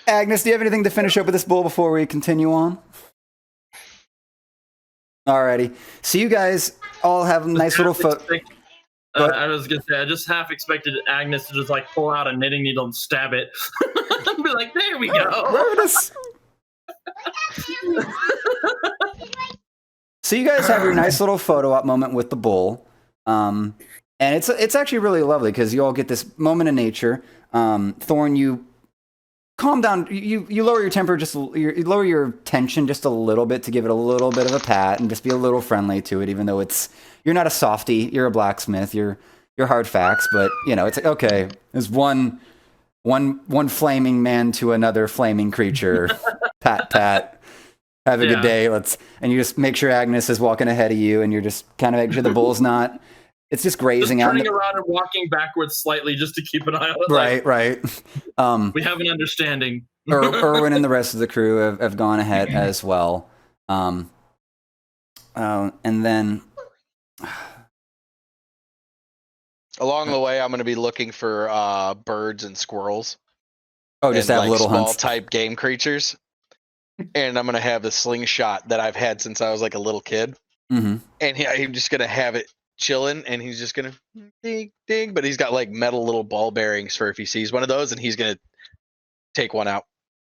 Agnes, do you have anything to finish up with this bull before we continue on? Alrighty. So you guys all have a nice little photo. I was gonna say, I just half expected Agnes to just like pull out a knitting needle and stab it. Be like, there we go. So you guys have your nice little photo op moment with the bull, and it's actually really lovely because you all get this moment in nature. Thorn, you calm down. You lower your temper you lower your tension just a little bit to give it a little bit of a pat and just be a little friendly to it, even though you're not a softie. You're a blacksmith. You're hard facts, but you know it's like, okay. There's one flaming man to another flaming creature. Pat. Have a good day. And you just make sure Agnes is walking ahead of you, and you're just kind of making sure the bull's not. It's just grazing just out. Turning around and walking backwards slightly just to keep an eye on it. Right. We have an understanding. Erwin and the rest of the crew have gone ahead as well. And then along the way, I'm going to be looking for birds and squirrels. Oh, just and, have like, little small hunts. type game creatures. And I'm going to have a slingshot that I've had since I was like a little kid. Mm-hmm. And I'm just going to have it chilling, and he's just going to ding, ding. But he's got like metal little ball bearings for if he sees one of those, and he's going to take one out.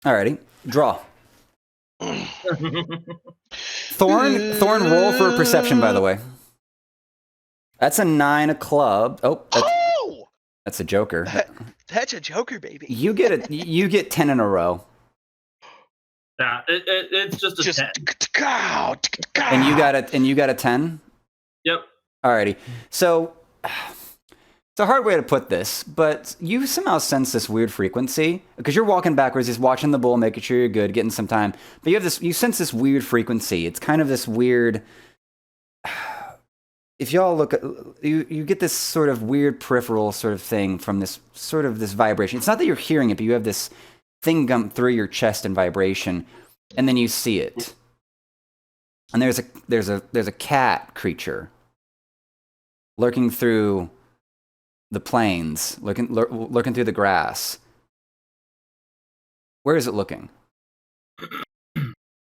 Alrighty. Draw. Thorn, roll for perception, by the way. That's a 9 of club. Oh, that's a joker. That's a joker, baby. You get 10 in a row. Yeah, it's just a 10. And you got a 10? Yep. Alrighty. So it's a hard way to put this, but you somehow sense this weird frequency because you're walking backwards, just watching the bull, making sure you're good, getting some time. But you sense this weird frequency. It's kind of this weird. If y'all look at you get this sort of weird peripheral sort of thing from this vibration. It's not that you're hearing it, but you have this thing come through your chest in vibration, and then you see it. And there's a cat creature lurking through the plains, lurking through the grass. Where is it looking?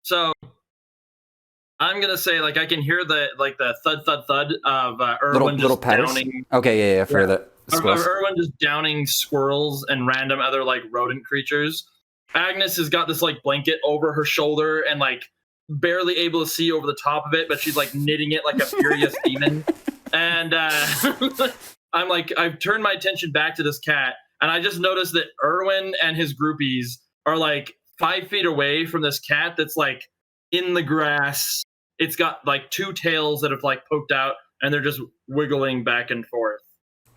So I'm gonna say, like, I can hear the thud thud thud of Erwin little just patters? downing. Okay, yeah, for the squirrels. Erwin just downing squirrels and random other like rodent creatures. Agnes has got this like blanket over her shoulder and like barely able to see over the top of it, but she's like knitting it like a furious demon. And I'm like, I've turned my attention back to this cat, and I just noticed that Erwin and his groupies are like 5 feet away from this cat that's like in the grass. It's got like 2 tails that have like poked out, and they're just wiggling back and forth.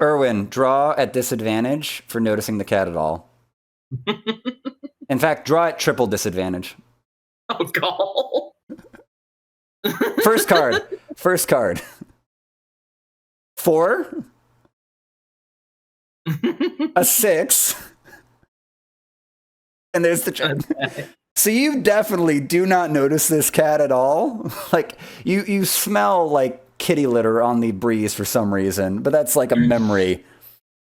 Erwin, draw at disadvantage for noticing the cat at all. In fact, draw at triple disadvantage. Oh, God. First card. First card. 4. A 6. And there's the check. Okay. So you definitely do not notice this cat at all. Like you smell like kitty litter on the breeze for some reason, but that's like a memory.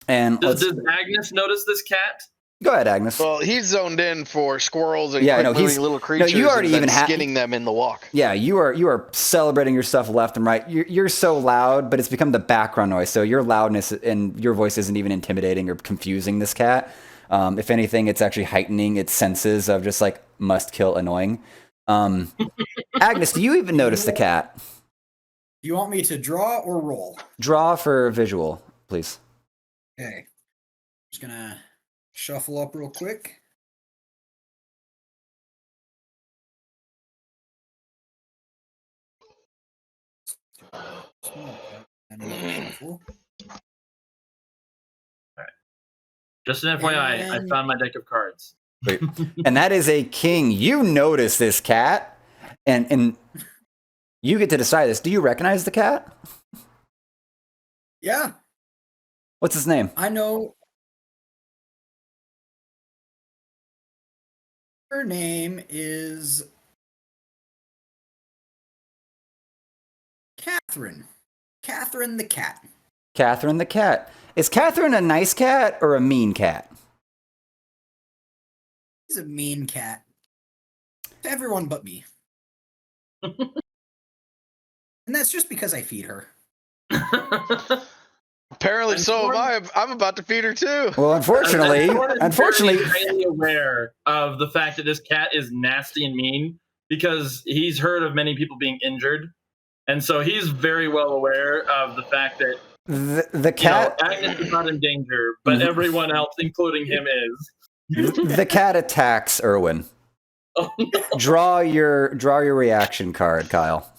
And Does Agnes notice this cat? go ahead, Agnes. Well, he's zoned in for squirrels and Yeah, no, quick-moving little creatures. you already and then even skinning them in the walk. Yeah, you are celebrating your stuff left and right. You're so loud, but it's become the background noise. So your loudness and your voice isn't even intimidating or confusing this cat. If anything, it's actually heightening its senses of just like must kill, annoying. Agnes, do you even notice the cat? You want me to draw or roll? Draw for visual, please. Okay. Just gonna shuffle up real quick. Shuffle. Just an FYI, I And- found my deck of cards. Wait. And that is a king. You notice this cat, and you get to decide this. Do you recognize the cat? Yeah, What's his name? I know. Her name is Catherine. Catherine the cat. Catherine the cat. Is Catherine a nice cat or a mean cat? She's a mean cat. To everyone but me. And that's just because I feed her. Apparently so am I. I'm about to feed her too. Well, unfortunately, Very highly aware of the fact that this cat is nasty and mean because he's heard of many people being injured, and so he's very well aware of the fact that the cat, Agnes is not in danger, but everyone else, including him, is. the cat attacks Erwin. Oh, no. Draw your reaction card, Kyle.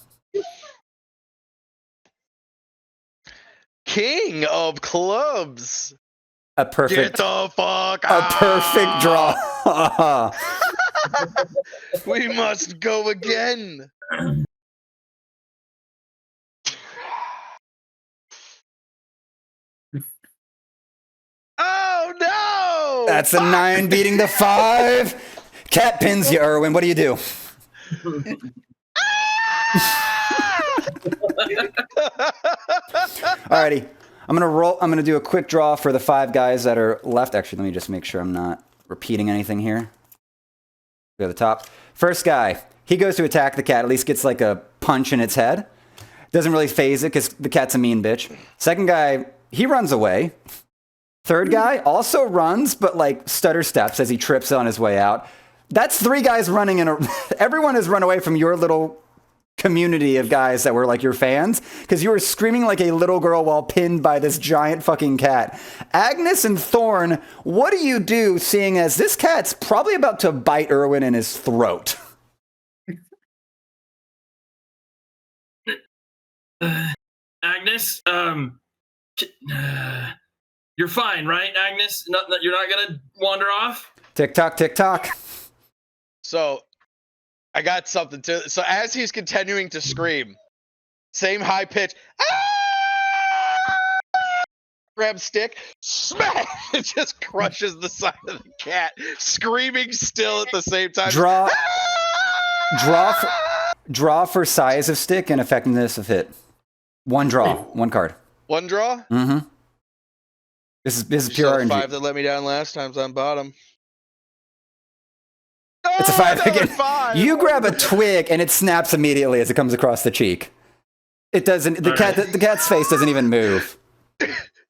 King of clubs. A Get perfect, the fuck a out. perfect draw. We must go again. Oh no! That's a 9 beating the 5. Cat pins you, Erwin. What do you do? Alrighty. I'm gonna do a quick draw for the 5 guys that are left. Actually, let me just make sure I'm not repeating anything here. Go to the top. First guy, he goes to attack the cat, at least gets like a punch in its head. Doesn't really phase it because the cat's a mean bitch. Second guy, he runs away. Third guy also runs, but like stutter steps as he trips on his way out. That's 3 guys running in a... Everyone has run away from your little community of guys that were like your fans because you were screaming like a little girl while pinned by this giant fucking cat. Agnes and Thorn, what do you do seeing as this cat's probably about to bite Erwin in his throat? Agnes, you're fine, right, Agnes? You're not gonna wander off? Tick tock, tick tock. So, I got something to. So as he's continuing to scream, same high pitch. Grab stick, smash! It just crushes the side of the cat, screaming still at the same time. Draw for size of stick and effectiveness of hit. 1 draw, 1 card. 1 draw. Mm-hmm. This is pure Still RNG. 5 that let me down last time's on bottom. It's a 5 another again. 5. You grab a twig and it snaps immediately as it comes across the cheek. It doesn't. The cat's face doesn't even move.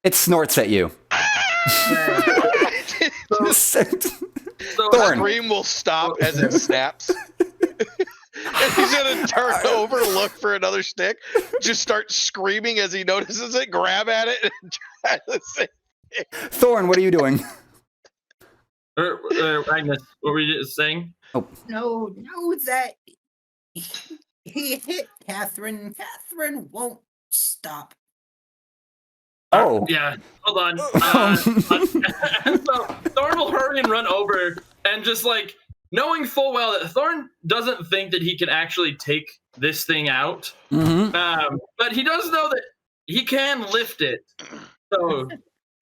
It snorts at you. So Thorn. Scream will stop as it snaps. And he's gonna turn over, look for another stick, just start screaming as he notices it, grab at it, and try to say, Thorn, what are you doing? Agnes, what were you just saying? No, that he hit Catherine. Catherine won't stop. Oh. Yeah, hold on. So Thorn will hurry and run over and just like knowing full well that Thorn doesn't think that he can actually take this thing out. Mm-hmm. But he does know that he can lift it. So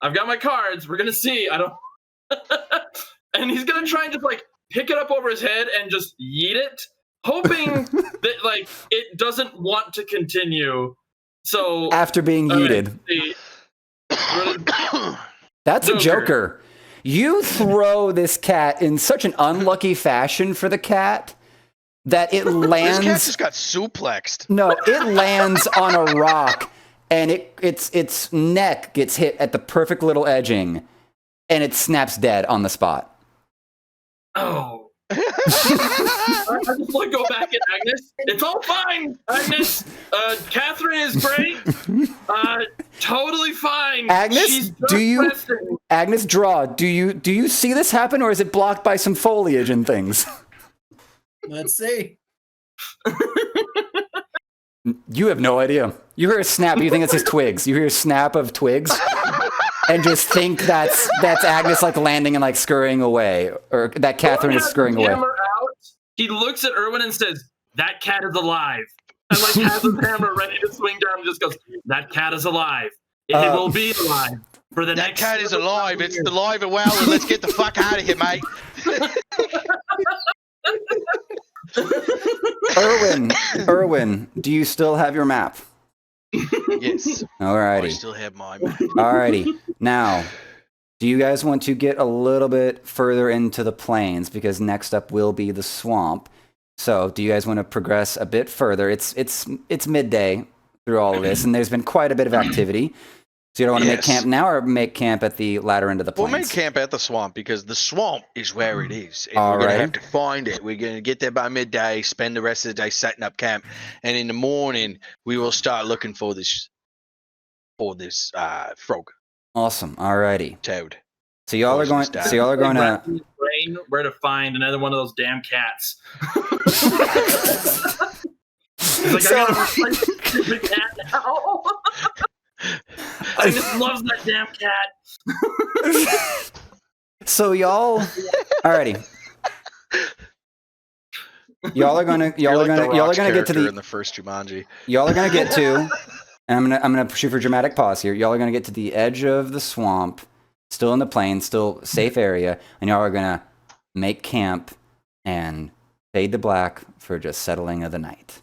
I've got my cards. We're gonna see. I don't. And he's gonna try and just like pick it up over his head and just yeet it, hoping that like it doesn't want to continue. So After being yeeted. That's a Joker. You throw this cat in such an unlucky fashion for the cat that it lands. This cat just got suplexed. No, it lands on a rock, and its neck gets hit at the perfect little edging, and it snaps dead on the spot. Oh. I just want to go back at Agnes. It's all fine, Agnes. Catherine is great. Totally fine. Agnes, Agnes, draw. Do you see this happen, or is it blocked by some foliage and things? Let's see. You have no idea. You hear a snap. You think it's his twigs. You hear a snap of twigs, and just think that's Agnes like landing and like scurrying away, or that Catherine is scurrying away. Out, he looks at Erwin and says, "That cat is alive." And like has his hammer ready to swing down and just goes, "That cat is alive. It will be alive for the next." That cat is alive. It's alive and well. Let's get the fuck out of here, mate. Erwin, do you still have your map? Yes. Alrighty. I still have my map. Alrighty. Now, do you guys want to get a little bit further into the plains, because next up will be the swamp? So, do you guys want to progress a bit further? It's midday through all of this, and there's been quite a bit of activity. So you don't want to make camp now, or make camp at the latter end of the plains? We'll make camp at the swamp, because the swamp is where it is. And we're going to have to find it. We're going to get there by midday, spend the rest of the day setting up camp, and in the morning we will start looking for this frog. Awesome. Alrighty. Toad. So y'all are going to brain where to find another one of those damn cats. He's like, I gotta replace the stupid cat now. I just love that damn cat. So y'all, alrighty. Y'all are gonna get to in the first Jumanji. Y'all are gonna get to, and I'm gonna shoot for a dramatic pause here. Y'all are gonna get to the edge of the swamp, still in the plain, still safe area, and y'all are gonna make camp and fade to black for just settling of the night.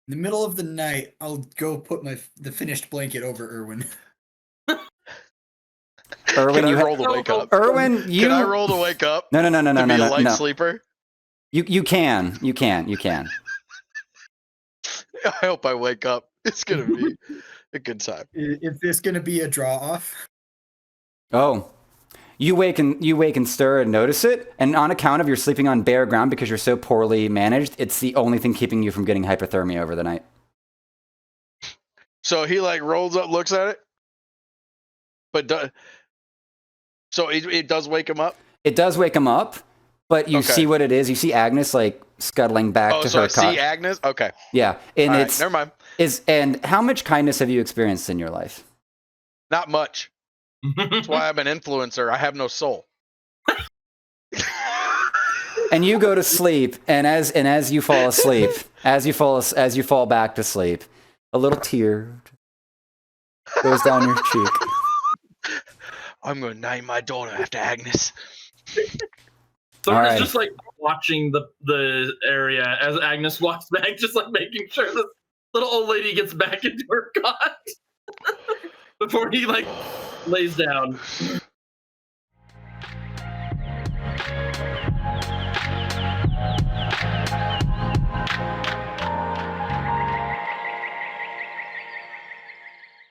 In the middle of the night, I'll go put the finished blanket over Erwin. Erwin, Can I roll to wake up? Erwin, Can I roll to wake up? No. To be a light sleeper? You can. I hope I wake up. It's gonna be a good time. Is this gonna be a draw off? Oh. You wake and stir and notice it, and on account of you're sleeping on bare ground because you're so poorly managed, it's the only thing keeping you from getting hypothermia over the night. So he like rolls up, looks at it, but so it does wake him up? It does wake him up, but you see what it is. You see Agnes like scuttling back to her cot. I see Agnes? Okay. Yeah, and all it's right, never mind. And how much kindness have you experienced in your life? Not much. That's why I'm an influencer. I have no soul. And you go to sleep, and as you fall asleep, as you fall back to sleep, a little tear goes down your cheek. I'm gonna name my daughter after Agnes. Thorn is just like watching the area as Agnes walks back, just like making sure this little old lady gets back into her cot before he like lays down.